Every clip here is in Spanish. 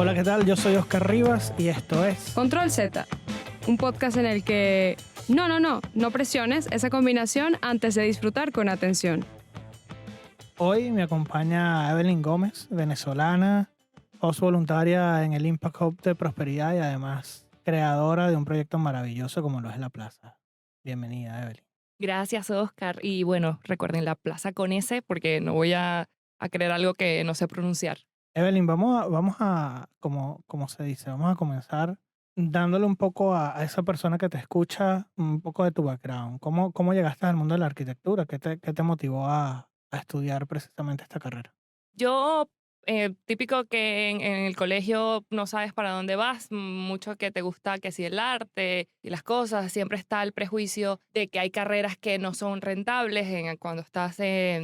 Hola, ¿qué tal? Yo soy Oscar Rivas y esto es Control Z, un podcast en el que no presiones esa combinación antes de disfrutar con atención. Hoy me acompaña Evelyn Gómez, venezolana, host voluntaria en el Impact Hub de Prosperidad y además creadora de un proyecto maravilloso como lo es La Plaza. Bienvenida, Evelyn. Gracias, Oscar. Y bueno, recuerden la plaza con S porque no voy a creer algo que no sé pronunciar. Evelyn, vamos a como se dice, vamos a comenzar dándole un poco a esa persona que te escucha un poco de tu background. ¿Cómo llegaste al mundo de la arquitectura? ¿Qué te motivó a estudiar precisamente esta carrera? Yo, típico que en el colegio no sabes para dónde vas, mucho que te gusta que si el arte y las cosas, siempre está el prejuicio de que hay carreras que no son rentables cuando estás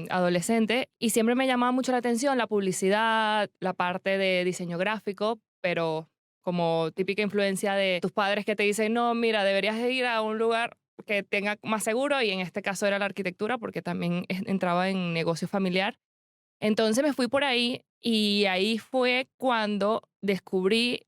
adolescente y siempre me llamaba mucho la atención la publicidad, la parte de diseño gráfico, pero como típica influencia de tus padres que te dicen, no, mira, deberías de ir a un lugar que tenga más seguro y en este caso era la arquitectura porque también entraba en negocio familiar. Entonces me fui por ahí y ahí fue cuando descubrí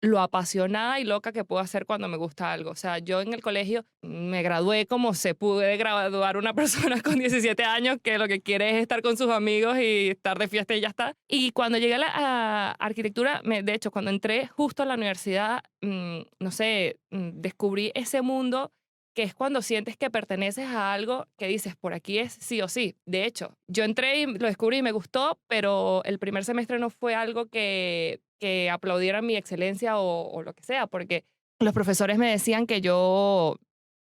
lo apasionada y loca que puedo hacer cuando me gusta algo. O sea, yo en el colegio me gradué como se puede graduar una persona con 17 años que lo que quiere es estar con sus amigos y estar de fiesta y ya está. Y cuando llegué a la arquitectura, de hecho, cuando entré justo a la universidad, no sé, descubrí ese mundo que es cuando sientes que perteneces a algo que dices, por aquí es sí o sí. De hecho, yo entré y lo descubrí y me gustó, pero el primer semestre no fue algo que aplaudieran mi excelencia o lo que sea, porque los profesores me decían que yo,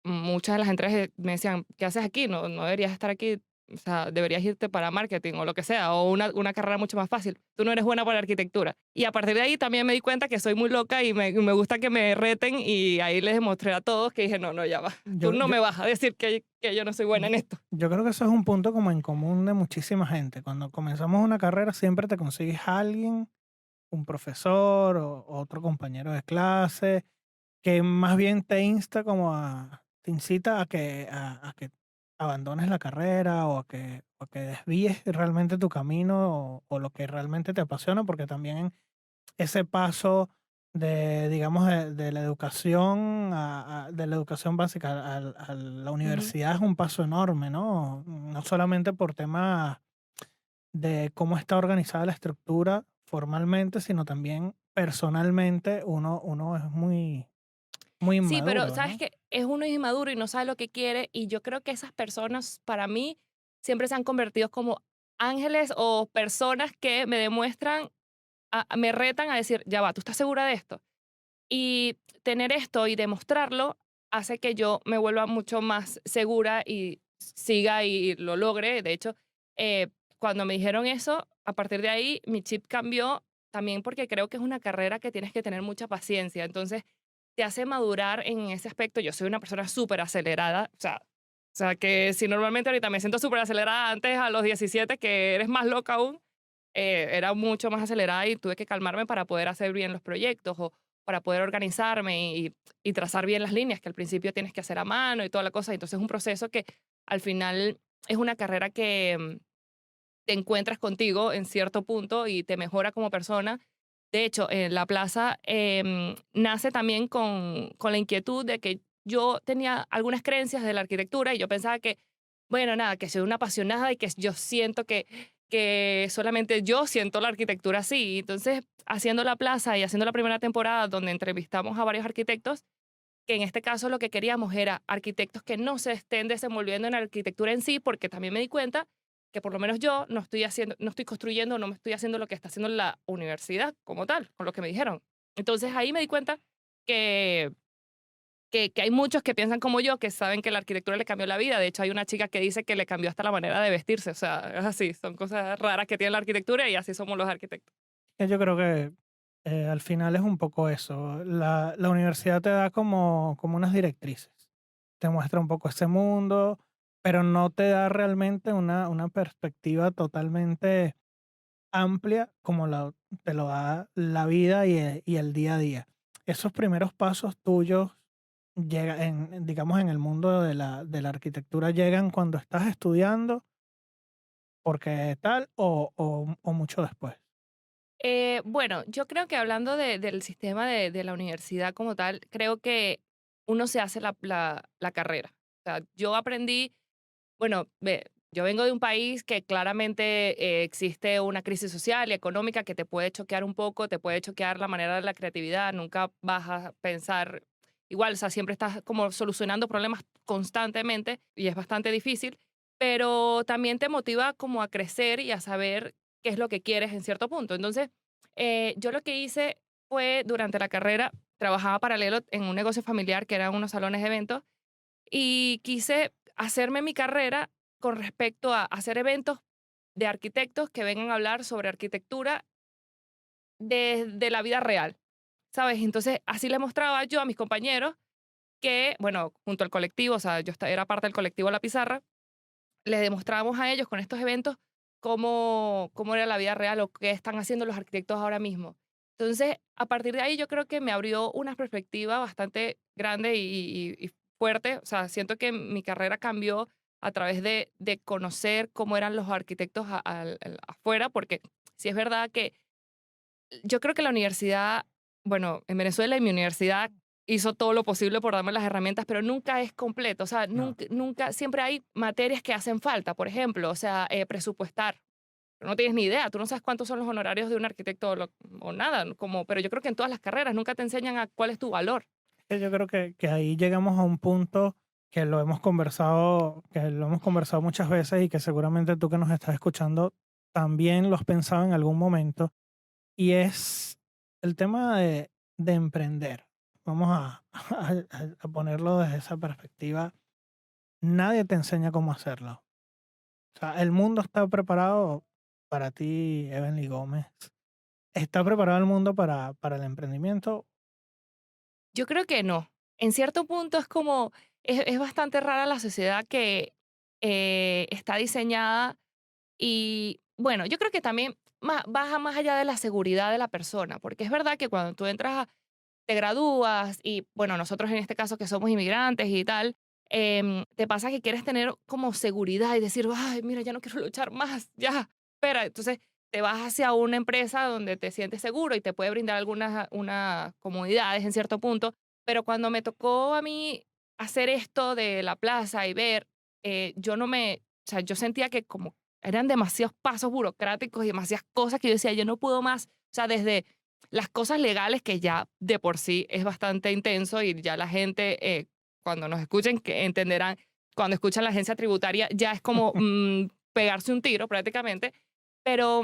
muchas de las entregas me decían, ¿qué haces aquí? No deberías estar aquí, o sea, deberías irte para marketing o lo que sea, o una carrera mucho más fácil. Tú no eres buena para arquitectura. Y a partir de ahí también me di cuenta que soy muy loca y me gusta que me reten y ahí les demostré a todos que dije, no, ya va. Tú Yo, no yo, me vas a decir que yo no soy buena yo, en esto. yo creo que eso es un punto como en común de muchísima gente. Cuando comenzamos una carrera siempre te consigues a alguien, un profesor o otro compañero de clase, que más bien te insta te incita a que abandones la carrera o a que desvíes realmente tu camino o lo que realmente te apasiona, porque también ese paso digamos, de la educación de la educación básica a la Ujú. universidad es un paso enorme, ¿no? No solamente por temas de cómo está organizada la estructura formalmente, sino también personalmente uno es muy Sí, pero inmaduro, sabes ¿no? que es uno inmaduro y no sabe lo que quiere y yo creo que esas personas para mí siempre se han convertido como ángeles o personas que me demuestran, me retan a decir, ya va, ¿tú estás segura de esto? Y tener esto y demostrarlo hace que yo me vuelva mucho más segura y siga y lo logre. De hecho, cuando me dijeron eso, a partir de ahí mi chip cambió también porque creo que es una carrera que tienes que tener mucha paciencia. Entonces, te hace madurar en ese aspecto. Yo soy una persona súper acelerada, o sea, que si normalmente ahorita me siento súper acelerada antes a los 17, que eres más loca aún, era mucho más acelerada y tuve que calmarme para poder hacer bien los proyectos o para poder organizarme y trazar bien las líneas que al principio tienes que hacer a mano y toda la cosa. Entonces es un proceso que al final es una carrera que te encuentras contigo en cierto punto y te mejora como persona. De hecho, en la plaza nace también con la inquietud de que yo tenía algunas creencias de la arquitectura y yo pensaba que, bueno, nada, que soy una apasionada y que yo siento que solamente yo siento la arquitectura así. Entonces, haciendo la plaza y haciendo la primera temporada donde entrevistamos a varios arquitectos, que en este caso lo que queríamos era arquitectos que no se estén desenvolviendo en la arquitectura en sí, porque también me di cuenta que por lo menos yo no estoy construyendo, no me estoy haciendo lo que está haciendo la universidad como tal, con lo que me dijeron. Entonces ahí me di cuenta que, que hay muchos que piensan como yo, que saben que la arquitectura le cambió la vida. De hecho, hay una chica que dice que le cambió hasta la manera de vestirse. O sea, es así, son cosas raras que tiene la arquitectura y así somos los arquitectos. Yo creo que al final es un poco eso. La universidad te da como unas directrices, te muestra un poco ese mundo, pero no te da realmente una perspectiva totalmente amplia como te lo da la vida y el día a día. Esos primeros pasos tuyos digamos, en el mundo de la arquitectura llegan cuando estás estudiando, porque tal, o mucho después. Bueno, yo creo que hablando del sistema de la universidad como tal, creo que uno se hace la carrera. O sea, yo aprendí, bueno, yo vengo de un país que claramente existe una crisis social y económica que te puede choquear un poco, te puede choquear la manera de la creatividad, nunca vas a pensar igual, o sea, siempre estás como solucionando problemas constantemente y es bastante difícil, pero también te motiva como a crecer y a saber qué es lo que quieres en cierto punto. Entonces, yo lo que hice fue durante la carrera, trabajaba paralelo en un negocio familiar que eran unos salones de eventos y quise hacerme mi carrera con respecto a hacer eventos de arquitectos que vengan a hablar sobre arquitectura de la vida real, ¿sabes? Entonces, así le mostraba yo a mis compañeros que, bueno, junto al colectivo, o sea, era parte del colectivo La Pizarra, les demostrábamos a ellos con estos eventos cómo era la vida real o qué están haciendo los arquitectos ahora mismo. Entonces, a partir de ahí yo creo que me abrió una perspectiva bastante grande y fuerte. O sea, siento que mi carrera cambió a través de conocer cómo eran los arquitectos afuera, porque sí es verdad que yo creo que la universidad, bueno, en Venezuela y mi universidad hizo todo lo posible por darme las herramientas, pero nunca es completo. O sea, No. nunca, siempre hay materias que hacen falta, por ejemplo, o sea, presupuestar. No tienes ni idea, tú no sabes cuántos son los honorarios de un arquitecto o nada, como, pero yo creo que en todas las carreras nunca te enseñan a cuál es tu valor. Yo creo que ahí llegamos a un punto que lo hemos conversado muchas veces y que seguramente tú que nos estás escuchando también lo has pensado en algún momento, y es el tema de emprender. Vamos a ponerlo desde esa perspectiva. Nadie te enseña cómo hacerlo. O sea, el mundo está preparado para ti, Evanly Gómez. ¿Está preparado el mundo para el emprendimiento? Yo creo que no. En cierto punto es como, es bastante rara la sociedad que está diseñada y bueno, yo creo que también baja más allá de la seguridad de la persona, porque es verdad que cuando tú te gradúas y bueno, nosotros en este caso que somos inmigrantes y tal, te pasa que quieres tener como seguridad y decir, ay, mira, ya no quiero luchar más, ya, espera, entonces te vas hacia una empresa donde te sientes seguro y te puede brindar algunas comodidades en cierto punto, pero cuando me tocó a mí hacer esto de la plaza y ver, yo no me, o sea, yo sentía que como eran demasiados pasos burocráticos y demasiadas cosas que yo decía, yo no puedo más, o sea, desde las cosas legales, que ya de por sí es bastante intenso y ya la gente, cuando nos escuchen, que entenderán, cuando escuchan la agencia tributaria, ya es como pegarse un tiro prácticamente. Pero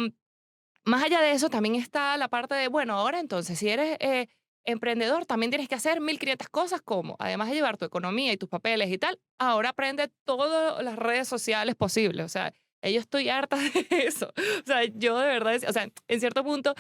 más allá de eso, también está la parte de, bueno, ahora entonces, si eres emprendedor, también tienes que hacer 1500 cosas como, además de llevar tu economía y tus papeles y tal, ahora aprende todas las redes sociales posibles. O sea, yo estoy harta de eso. O sea, yo de verdad, o sea, en cierto punto,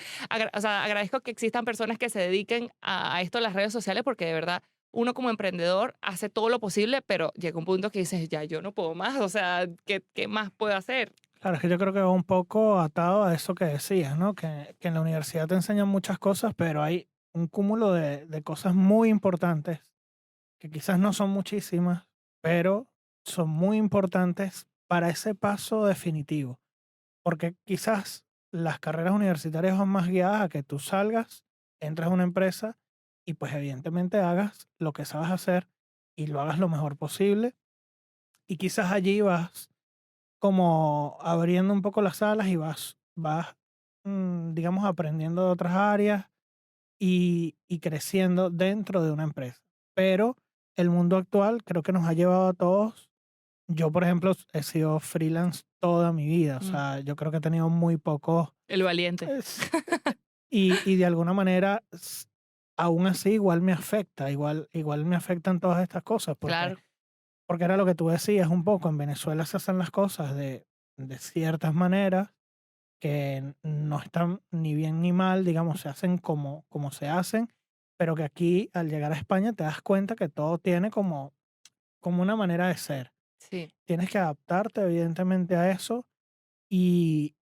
o sea, agradezco que existan personas que se dediquen a esto de las redes sociales porque de verdad uno como emprendedor hace todo lo posible, pero llega un punto que dices, ya yo no puedo más, o sea, ¿qué más puedo hacer? Claro, es que yo creo que va un poco atado a eso que decías, ¿no? Que en la universidad te enseñan muchas cosas, pero hay un cúmulo de cosas muy importantes, que quizás no son muchísimas, pero son muy importantes para ese paso definitivo. Porque quizás las carreras universitarias van más guiadas a que tú salgas, entres a una empresa y pues evidentemente hagas lo que sabes hacer y lo hagas lo mejor posible. Y quizás allí vas como abriendo un poco las alas y vas, digamos, aprendiendo de otras áreas y creciendo dentro de una empresa. Pero el mundo actual creo que nos ha llevado a todos. Yo, por ejemplo, he sido freelance toda mi vida. O Mm, sea, yo creo que he tenido muy pocos. el valiente. es- y de alguna manera, aún así, igual me afecta. Igual me afectan todas estas cosas. Claro. Porque era lo que tú decías un poco. En Venezuela se hacen las cosas de ciertas maneras que no están ni bien ni mal, digamos, se hacen como se hacen, pero que aquí al llegar a España te das cuenta que todo tiene como una manera de ser. Sí. Tienes que adaptarte evidentemente a eso y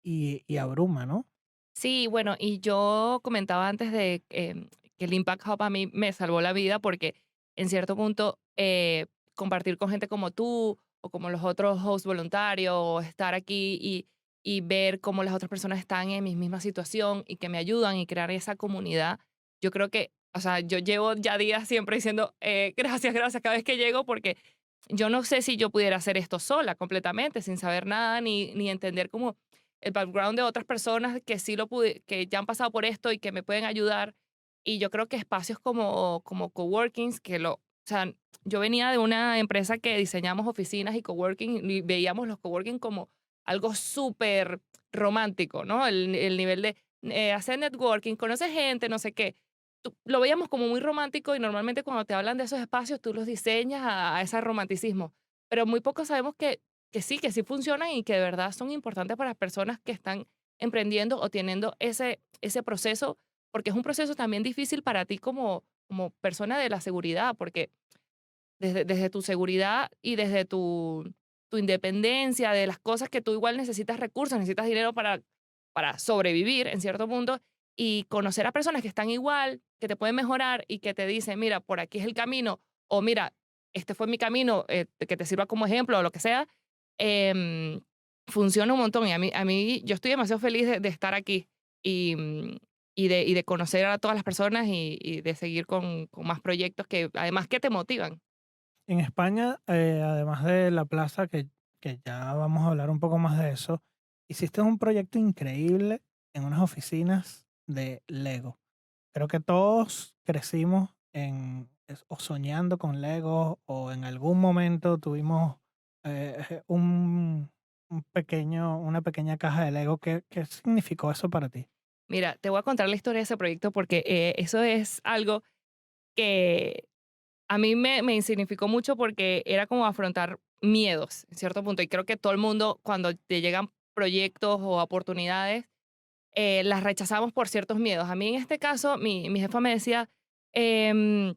abruma, ¿no? Sí, bueno, y yo comentaba antes de que el Impact Hub a mí me salvó la vida porque en cierto punto compartir con gente como tú o como los otros hosts voluntarios o estar aquí y ver cómo las otras personas están en mi misma situación y que me ayudan y crear esa comunidad. Yo creo que, o sea, yo llevo ya días siempre diciendo gracias, gracias cada vez que llego porque yo no sé si yo pudiera hacer esto sola completamente, sin saber nada ni entender como el background de otras personas que sí que ya han pasado por esto y que me pueden ayudar. Y yo creo que espacios como coworkings, o sea, yo venía de una empresa que diseñamos oficinas y coworking y veíamos los coworking como algo súper romántico, ¿no? El nivel de hacer networking, conocer gente, no sé qué. Lo veíamos como muy romántico y normalmente cuando te hablan de esos espacios tú los diseñas a ese romanticismo, pero muy poco sabemos que sí funcionan y que de verdad son importantes para las personas que están emprendiendo o teniendo ese proceso, porque es un proceso también difícil para ti como persona de la seguridad, porque desde tu seguridad y desde tu independencia, de las cosas que tú igual necesitas recursos, necesitas dinero para sobrevivir en cierto punto y conocer a personas que están igual, que te pueden mejorar y que te dicen, mira, por aquí es el camino o mira, este fue mi camino, que te sirva como ejemplo o lo que sea, em, funciona un montón. Y yo estoy demasiado feliz de estar aquí y, y de conocer a todas las personas y de seguir con más proyectos que además que te motivan. En España, además de la plaza, que ya vamos a hablar un poco más de eso, hiciste un proyecto increíble en unas oficinas de Lego. Creo que todos crecimos o soñando con Lego o en algún momento tuvimos una pequeña caja de Lego. ¿Qué significó eso para ti? Mira, te voy a contar la historia de ese proyecto porque eso es algo que a mí me insignificó mucho porque era como afrontar miedos en cierto punto. Y creo que todo el mundo, cuando te llegan proyectos o oportunidades, las rechazamos por ciertos miedos. A mí en este caso, mi jefa me decía, em,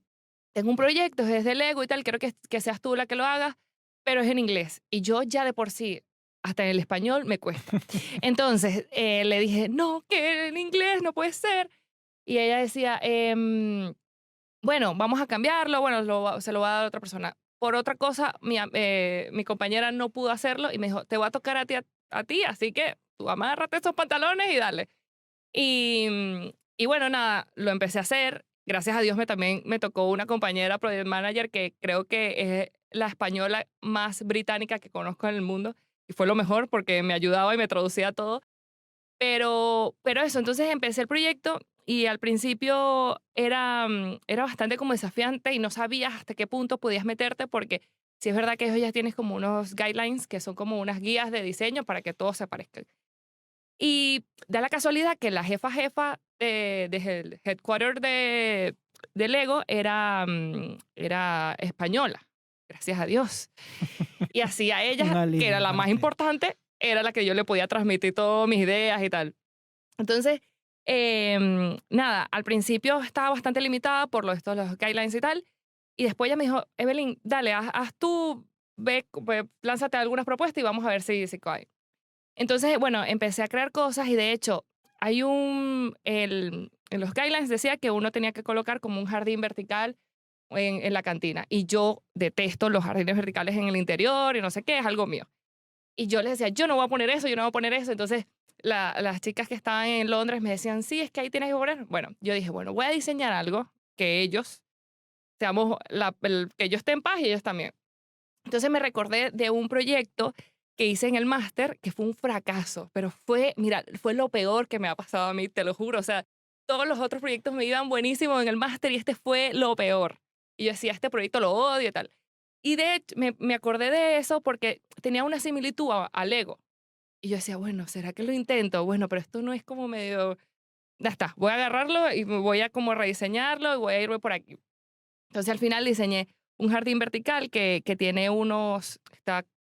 tengo un proyecto, es de Lego y tal, quiero que seas tú la que lo hagas, pero es en inglés. Y yo ya de por sí, hasta en el español me cuesta. Entonces le dije, no, que en inglés no puede ser. Y ella decía, bueno, vamos a cambiarlo, bueno, se lo va a dar a otra persona. Por otra cosa, mi compañera no pudo hacerlo y me dijo, te voy a tocar a ti, así que tú amárrate esos pantalones y dale. Y bueno, nada, lo empecé a hacer. Gracias a Dios también me tocó una compañera project manager que creo que es la española más británica que conozco en el mundo y fue lo mejor porque me ayudaba y me traducía todo. Pero eso, entonces empecé el proyecto y al principio era bastante como desafiante y no sabías hasta qué punto podías meterte porque sí es verdad que ellos ya tienes como unos guidelines que son como unas guías de diseño para que todos se parezcan. Y da la casualidad que la jefa del headquarter de Lego era española, gracias a Dios. Y así a Un ella, que era alivio la para más ti. importante, era la que yo le podía transmitir todas mis ideas y tal. Entonces, nada, al principio estaba bastante limitada por los guidelines y tal. Y después ella me dijo, Evelyn, dale, haz tú, lánzate algunas propuestas y vamos a ver si cae. Entonces, bueno, empecé a crear cosas y de hecho, en los guidelines decía que uno tenía que colocar como un jardín vertical en la cantina. Y yo detesto los jardines verticales en el interior y no sé qué, es algo mío. Y yo les decía, yo no voy a poner eso, yo no voy a poner eso. Entonces, las chicas que estaban en Londres me decían, sí, es que ahí tienes que poner. Bueno, yo dije, bueno, voy a diseñar algo que ellos, que yo esté en paz y ellos también. Entonces me recordé de un proyecto que hice en el máster que fue un fracaso, pero mira, fue lo peor que me ha pasado a mí, te lo juro. O sea, todos los otros proyectos me iban buenísimo en el máster y este fue lo peor. Y yo decía, este proyecto lo odio y tal. Y de hecho, me acordé de eso porque tenía una similitud a Lego. Y yo decía, bueno, ¿será que lo intento? Bueno, pero esto no es como medio... Ya está, voy a agarrarlo y voy a como rediseñarlo y voy a irme por aquí. Entonces al final diseñé un jardín vertical que tiene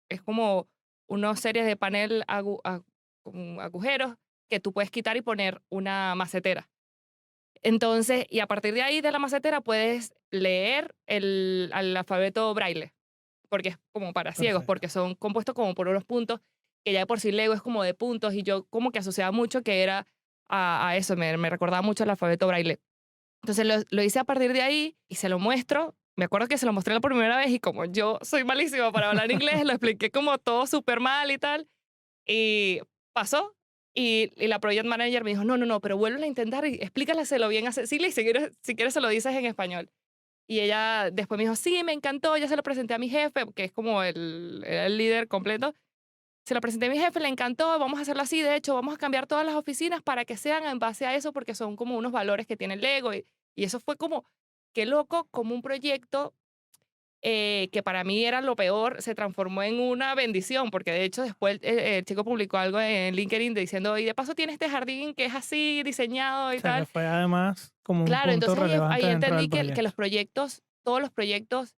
es como una serie de panel con agujeros que tú puedes quitar y poner una macetera. Entonces, y a partir de ahí, de la macetera, puedes leer el alfabeto braille, porque es como para ciegos, Perfecto. porque son compuestos como por unos puntos, que ya de por sí Lego es como de puntos, y yo como que asociaba mucho que era a eso, me recordaba mucho el alfabeto braille. Entonces lo hice a partir de ahí y se lo muestro. Me acuerdo que se lo mostré la primera vez y como yo soy malísima para hablar inglés, lo expliqué como todo súper mal y tal. Y pasó y la project manager me dijo, no, pero vuelve a intentar y explícalaselo bien a Cecilia y si quieres se lo dices en español. Y ella después me dijo, sí, me encantó, ya se lo presenté a mi jefe, que es como era el líder completo. Se lo presenté a mi jefe, le encantó, vamos a hacerlo así, de hecho, vamos a cambiar todas las oficinas para que sean en base a eso, porque son como unos valores que tiene el Lego. Y eso fue como, qué loco, como un proyecto que para mí era lo peor, se transformó en una bendición, porque de hecho después el chico publicó algo en LinkedIn diciendo, y de paso tiene este jardín que es así diseñado O y sea, que tal. fue además como un Claro, punto entonces relevante ahí dentro del entendí que los proyecto. proyectos, todos los proyectos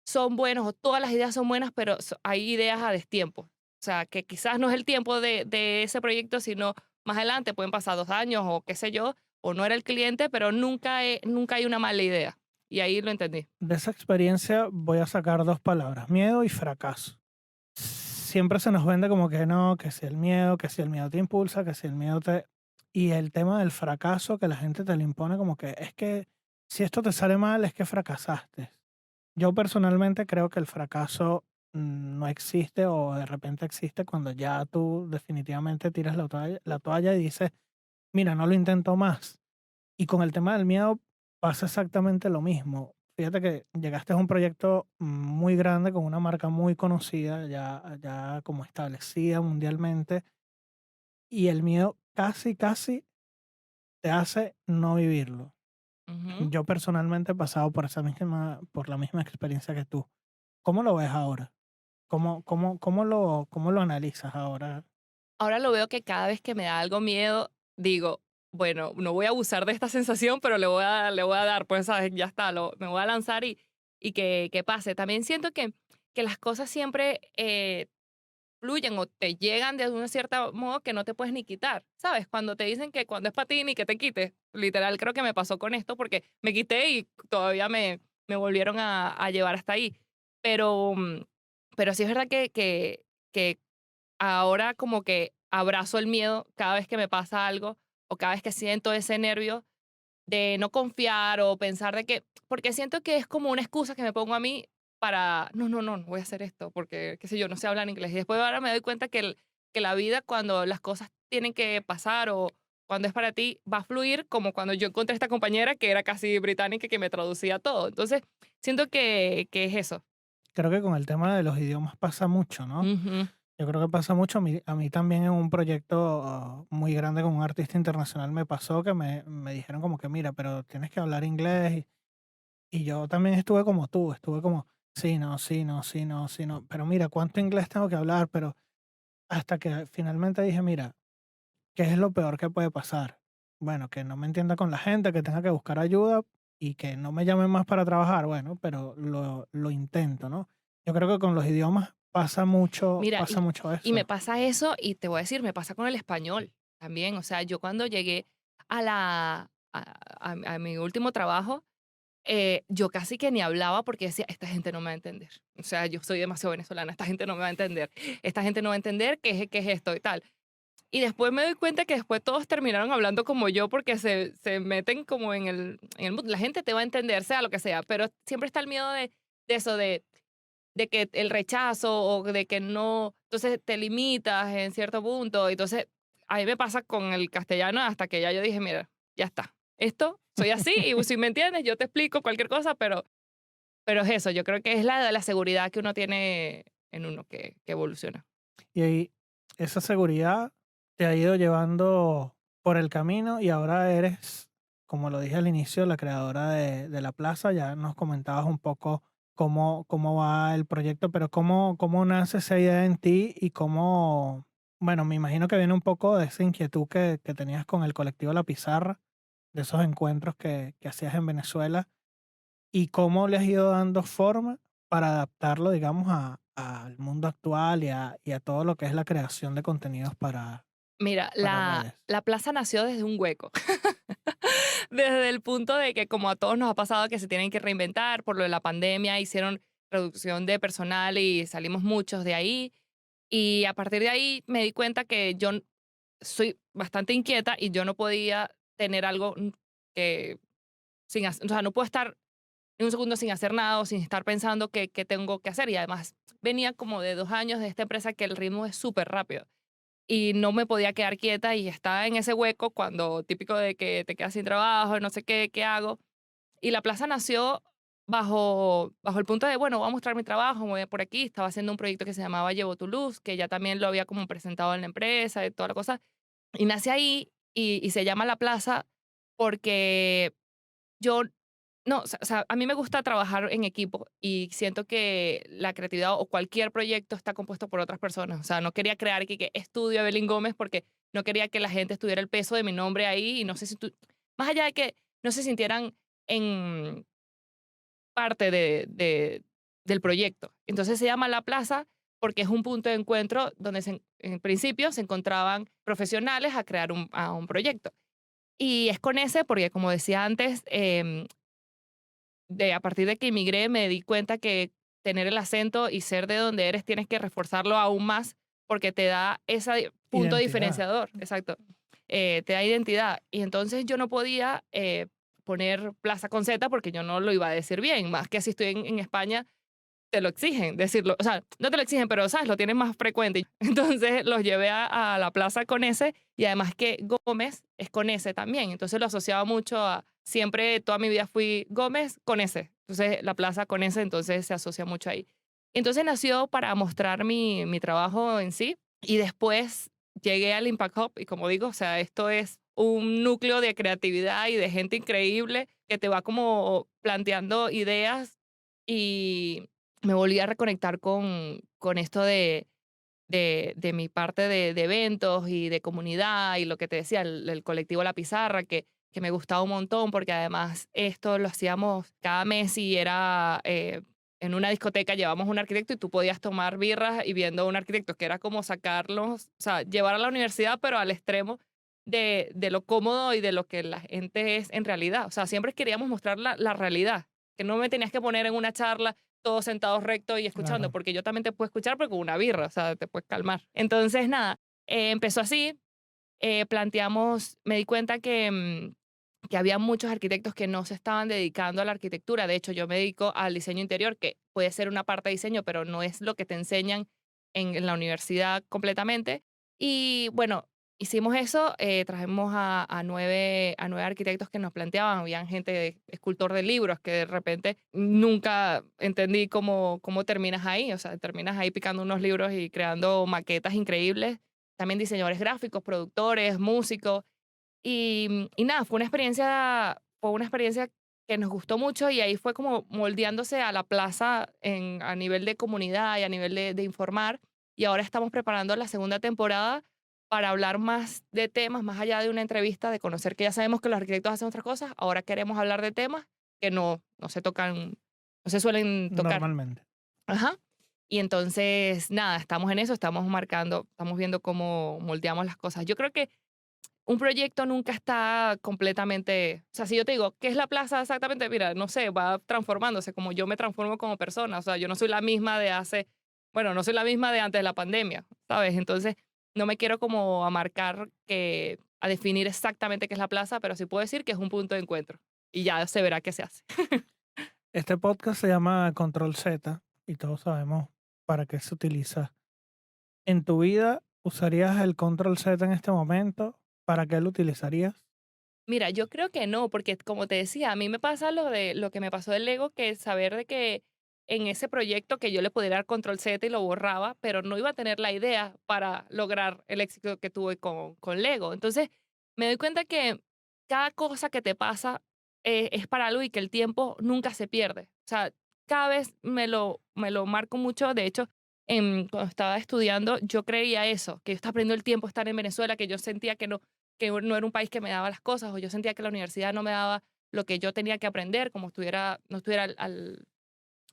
son buenos o todas las ideas son buenas, pero hay ideas a destiempo. O sea, que quizás no es el tiempo de ese proyecto, sino más adelante pueden pasar 2 años o qué sé yo, o no era el cliente, pero nunca hay una mala idea. Y ahí lo entendí. De esa experiencia voy a sacar dos palabras, miedo y fracaso. Siempre se nos vende como que no, que si el miedo te impulsa, que si el miedo te... Y el tema del fracaso que la gente te lo impone como que es que si esto te sale mal es que fracasaste. Yo personalmente creo que el fracaso no existe o de repente existe cuando ya tú definitivamente tiras la toalla y dices, mira, no lo intento más. Y con el tema del miedo pasa exactamente lo mismo. Fíjate que llegaste a un proyecto muy grande con una marca muy conocida, ya como establecida mundialmente, y el miedo casi te hace no vivirlo. Ujú. Yo personalmente he pasado por la misma experiencia que tú. ¿Cómo lo ves ahora? ¿Cómo lo analizas ahora? Ahora lo veo que cada vez que me da algo miedo, digo, bueno, no voy a abusar de esta sensación, pero le voy a dar, pues, ¿sabes? Ya está, me voy a lanzar y que pase. También siento que las cosas siempre fluyen o te llegan de un cierto modo que no te puedes ni quitar, ¿sabes? Cuando te dicen que cuando es para ti ni que te quites, literal creo que me pasó con esto porque me quité y todavía me volvieron a llevar hasta ahí. Pero, pero sí es verdad que ahora como que abrazo el miedo cada vez que me pasa algo o cada vez que siento ese nervio de no confiar o pensar de que, porque siento que es como una excusa que me pongo a mí para, no voy a hacer esto porque, qué sé yo, no sé hablar inglés. Y después ahora me doy cuenta que la vida cuando las cosas tienen que pasar o cuando es para ti, va a fluir como cuando yo encontré esta compañera que era casi británica y que me traducía todo. Entonces, siento que es eso. Creo que con el tema de los idiomas pasa mucho, ¿no? Ujú, Yo creo que pasa mucho. A mí también en un proyecto muy grande con un artista internacional me pasó que me dijeron como que, mira, pero tienes que hablar inglés. Y yo también estuve como tú, estuve como, sí, no, sí, no, sí, no, sí, no. Pero mira, ¿cuánto inglés tengo que hablar? Pero hasta que finalmente dije, mira, ¿qué es lo peor que puede pasar? Bueno, que no me entienda con la gente, que tenga que buscar ayuda y que no me llamen más para trabajar. Bueno, pero lo intento, ¿no? Yo creo que con los idiomas Mira, pasa mucho y me eso. pasa eso, y te voy a decir, me pasa con el español también. O sea, yo cuando llegué a mi último trabajo, yo casi que ni hablaba porque decía, esta gente no me va a entender. O sea, yo soy demasiado venezolana, esta gente no me va a entender. Esta gente no va a entender qué es esto y tal. Y después me doy cuenta que después todos terminaron hablando como yo porque se meten como en el mood. La gente te va a entender, sea lo que sea, pero siempre está el miedo de eso, de que el rechazo o de que no, entonces te limitas en cierto punto. Entonces, a mí me pasa con el castellano hasta que ya yo dije, mira, ya está. Esto, soy así y si me entiendes, yo te explico cualquier cosa, pero es eso, yo creo que es la seguridad que uno tiene en uno que evoluciona. Y ahí esa seguridad te ha ido llevando por el camino y ahora eres, como lo dije al inicio, la creadora de la plaza. Ya nos comentabas un poco cómo va el proyecto, pero cómo nace esa idea en ti y cómo, bueno, me imagino que viene un poco de esa inquietud que tenías con el colectivo La Pizarra, de esos encuentros que hacías en Venezuela y cómo le has ido dando forma para adaptarlo, digamos, al mundo actual y a todo lo que es la creación de contenidos Mira, para la, redes. la plaza nació desde un hueco. Desde el punto de que como a todos nos ha pasado que se tienen que reinventar por lo de la pandemia, hicieron reducción de personal y salimos muchos de ahí. Y a partir de ahí me di cuenta que soy bastante inquieta y yo no podía tener algo que o sea, no puedo estar ni un segundo sin hacer nada o sin estar pensando qué tengo que hacer. Y además venía como de 2 años de esta empresa que el ritmo es súper rápido. y no me podía quedar quieta y estaba en ese hueco cuando típico de que te quedas sin trabajo, no sé qué hago. Y la plaza nació bajo el punto de, bueno, voy a mostrar mi trabajo, voy a por aquí. Estaba haciendo un proyecto que se llamaba Llevo tu Luz, que ya también lo había como presentado en la empresa y toda la cosa. Y nace ahí y se llama La Plaza porque yo, no, o sea, a mí me gusta trabajar en equipo y siento que la creatividad o cualquier proyecto está compuesto por otras personas. O sea, no quería crear que estudio Evelyn Gómez porque no quería que la gente estuviera el peso de mi nombre ahí y no sé si tú, más allá de que no se sintieran en parte del proyecto. Entonces se llama La Plaza porque es un punto de encuentro donde en principio se encontraban profesionales a crear un proyecto. Y es con ese, porque como decía antes, a partir de que emigré me di cuenta que tener el acento y ser de donde eres tienes que reforzarlo aún más porque te da ese punto Identidad. diferenciador, exacto, te da identidad. Y entonces yo no podía poner Plaza con Z porque yo no lo iba a decir bien, más que si estoy en España te lo exigen decirlo, o sea, no te lo exigen, pero sabes, lo tienes más frecuente. Entonces los llevé a la plaza con ese y además que Gómez es con ese también. Entonces lo asociaba mucho a, siempre, toda mi vida fui Gómez con ese. Entonces la plaza con ese, entonces se asocia mucho ahí. Entonces nació para mostrar mi trabajo en sí y después llegué al Impact Hub y como digo, o sea, esto es un núcleo de creatividad y de gente increíble que te va como planteando ideas y me volví a reconectar con esto de mi parte de eventos y de comunidad y lo que te decía, el colectivo La Pizarra, que me gustaba un montón porque además esto lo hacíamos cada mes y era en una discoteca, llevamos un arquitecto y tú podías tomar birras y viendo un arquitecto, que era como sacarlos, o sea, llevar a la universidad, pero al extremo de lo cómodo y de lo que la gente es en realidad. O sea, siempre queríamos mostrar la realidad, que no me tenías que poner en una charla todos sentados recto y escuchando, Claro. porque yo también te puedo escuchar, pero con una birra, o sea, te puedes calmar. Entonces, nada, empezó así, planteamos, me di cuenta que había muchos arquitectos que no se estaban dedicando a la arquitectura. De hecho, yo me dedico al diseño interior, que puede ser una parte de diseño, pero no es lo que te enseñan en la universidad completamente. Y bueno, hicimos eso, trajimos a nueve arquitectos que nos planteaban, habían gente, escultor de libros, que de repente nunca entendí cómo terminas ahí, o sea, terminas ahí picando unos libros y creando maquetas increíbles. También diseñadores gráficos, productores, músicos. Y nada, fue una experiencia que nos gustó mucho y ahí fue como moldeándose a la plaza a nivel de comunidad y a nivel de informar. Y ahora estamos preparando la segunda temporada para hablar más de temas, más allá de una entrevista, de conocer que ya sabemos que los arquitectos hacen otras cosas. Ahora queremos hablar de temas que no se tocan, no se suelen tocar. Normalmente. Ajá. Y entonces, nada, estamos en eso, estamos marcando, estamos viendo cómo moldeamos las cosas. Yo creo que un proyecto nunca está completamente, o sea, si yo te digo, ¿qué es la plaza exactamente? Mira, no sé, va transformándose como yo me transformo como persona, o sea, yo no soy la misma de hace, bueno, no soy la misma de antes de la pandemia, ¿sabes? Entonces, no me quiero como a definir exactamente qué es la plaza, pero sí puedo decir que es un punto de encuentro y ya se verá qué se hace. Este podcast se llama Control Z y todos sabemos para qué se utiliza. ¿En tu vida usarías el Control Z en este momento? ¿Para qué lo utilizarías? Mira, yo creo que no, porque como te decía, a mí me pasa lo que me pasó del Lego, que saber de que en ese proyecto que yo le podía dar control Z y lo borraba, pero no iba a tener la idea para lograr el éxito que tuve con Lego. Entonces, me doy cuenta que cada cosa que te pasa es para algo y que el tiempo nunca se pierde. O sea, cada vez me lo marco mucho. De hecho, cuando estaba estudiando, yo creía eso, que yo estaba aprendiendo el tiempo estar en Venezuela, que yo sentía que no era un país que me daba las cosas, o yo sentía que la universidad no me daba lo que yo tenía que aprender, como no estuviera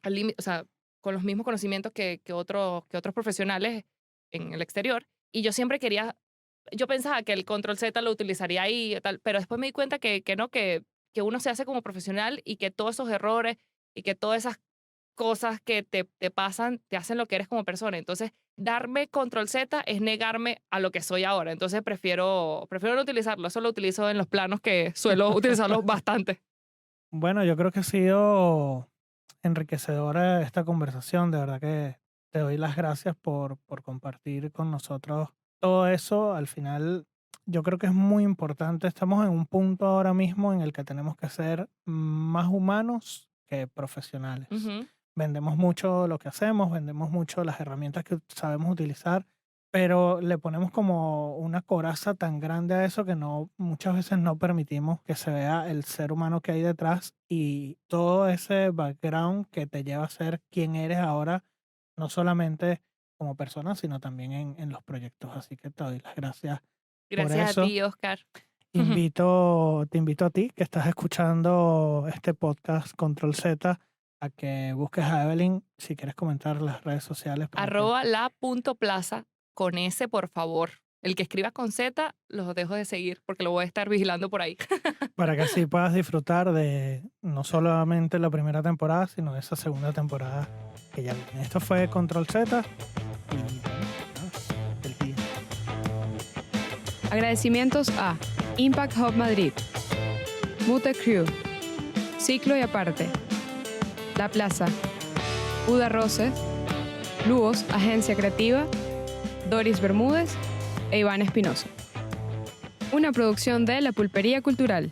al límite, o sea, con los mismos conocimientos que otros profesionales en el exterior. Y yo siempre yo pensaba que el control Z lo utilizaría ahí, y tal, pero después me di cuenta que no, que uno se hace como profesional y que todos esos errores y que todas esas cosas que te pasan te hacen lo que eres como persona. Entonces, darme control Z es negarme a lo que soy ahora. Entonces, prefiero no utilizarlo. Eso lo utilizo en los planos que suelo utilizarlos bastante. Bueno, yo creo que ha sido enriquecedora esta conversación. De verdad que te doy las gracias por compartir con nosotros todo eso al final yo creo que es muy importante. Estamos en un punto ahora mismo en el que tenemos que ser más humanos que profesionales. Ujú. Vendemos mucho lo que hacemos, vendemos mucho las herramientas que sabemos utilizar, pero le ponemos como una coraza tan grande a eso que muchas veces no permitimos que se vea el ser humano que hay detrás y todo ese background que te lleva a ser quien eres ahora, no solamente como persona, sino también en los proyectos. Así que te doy las gracias por Gracias a eso. ti, Oscar. Te invito a ti que estás escuchando este podcast Control Z a que busques a Evelyn si quieres comentar las redes sociales. @la.plaza con S, por favor. El que escriba con Z, los dejo de seguir porque lo voy a estar vigilando por ahí. Para que así puedas disfrutar de no solamente la primera temporada, sino de esa segunda temporada que ya viene. Esto fue Control Z y bueno, nada, el día. Agradecimientos a Impact Hub Madrid, Mute Crew, Ciclo y Aparte, La Plaza, Uda Roses, Luos, Agencia Creativa, Doris Bermúdez e Iván Espinosa. Una producción de La Pulpería Cultural.